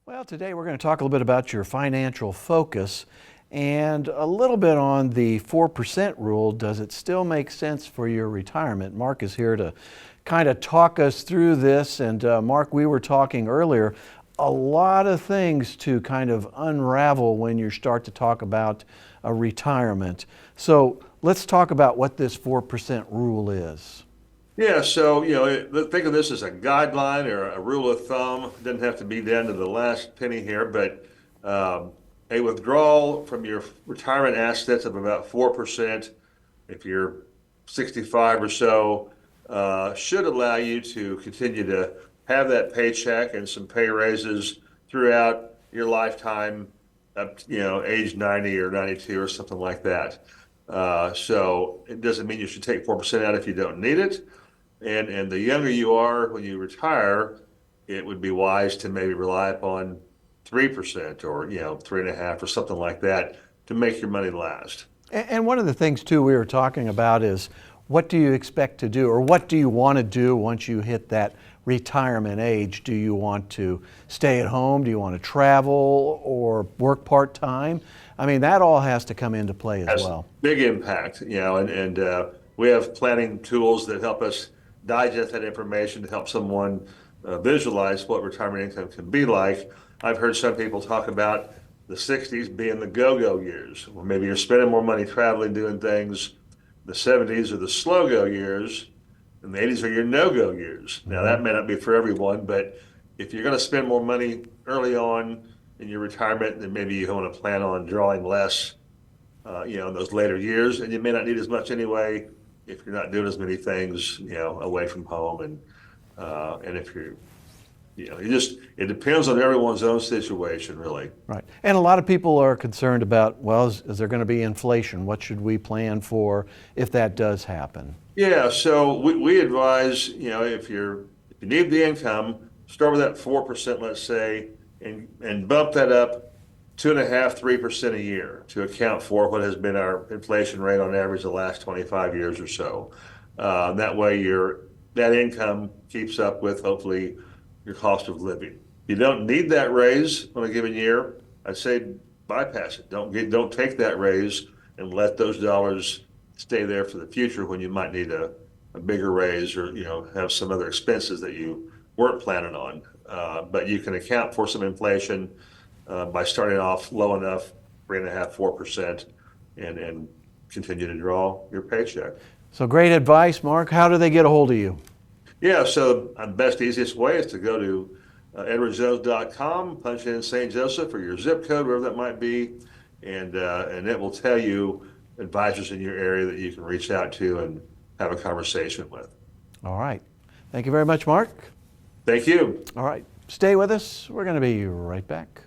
Well, today we're going to talk a little bit about your financial focus and a little bit on the 4% rule. Does it still make sense for your retirement? Mark is here to kind of talk us through this. And Mark, we were talking earlier, a lot of things to kind of unravel when you start to talk about a retirement. So let's talk about what this 4% rule is. Yeah, so think of this as a guideline or a rule of thumb. It doesn't have to be down to the last penny here, but a withdrawal from your retirement assets of about 4%, if you're 65 or so, should allow you to continue to have that paycheck and some pay raises throughout your lifetime, up to, age 90 or 92 or something like that. So it doesn't mean you should take 4% out if you don't need it. And the younger you are when you retire, it would be wise to maybe rely upon 3% or 3.5% or something like that to make your money last. And one of the things too we were talking about is what do you expect to do, or what do you want to do once you hit that retirement age? Do you want to stay at home? Do you want to travel or work part-time? I mean, that all has to come into play as well. Big impact, and we have planning tools that help us digest that information to help someone visualize what retirement income can be like. I've heard some people talk about the 60s being the go-go years, or maybe you're spending more money traveling, doing things. The 70s are the slow-go years, and the 80s are your no-go years. Now, that may not be for everyone, but if you're going to spend more money early on in your retirement, then maybe you want to plan on drawing less, in those later years, and you may not need as much anyway if you're not doing as many things, away from home, and if you're, it depends on everyone's own situation, really. Right. And a lot of people are concerned about, well, is there going to be inflation? What should we plan for if that does happen? Yeah, so we advise, if you need the income, start with that 4%, let's say, and bump that up 2.5%, 3% a year to account for what has been our inflation rate on average the last 25 years or so. That way that income keeps up with, hopefully, your cost of living. You don't need that raise on a given year. I'd say bypass it. Don't take that raise and let those dollars stay there for the future when you might need a bigger raise or have some other expenses that you weren't planning on. But you can account for some inflation by starting off low enough, 3.5%, 4%, and continue to draw your paycheck. So great advice, Mark. How do they get a hold of you? Yeah, so the best, easiest way is to go to edwardjones.com, punch in St. Joseph or your zip code, wherever that might be, and it will tell you advisors in your area that you can reach out to and have a conversation with. All right. Thank you very much, Mark. Thank you. All right. Stay with us. We're going to be right back.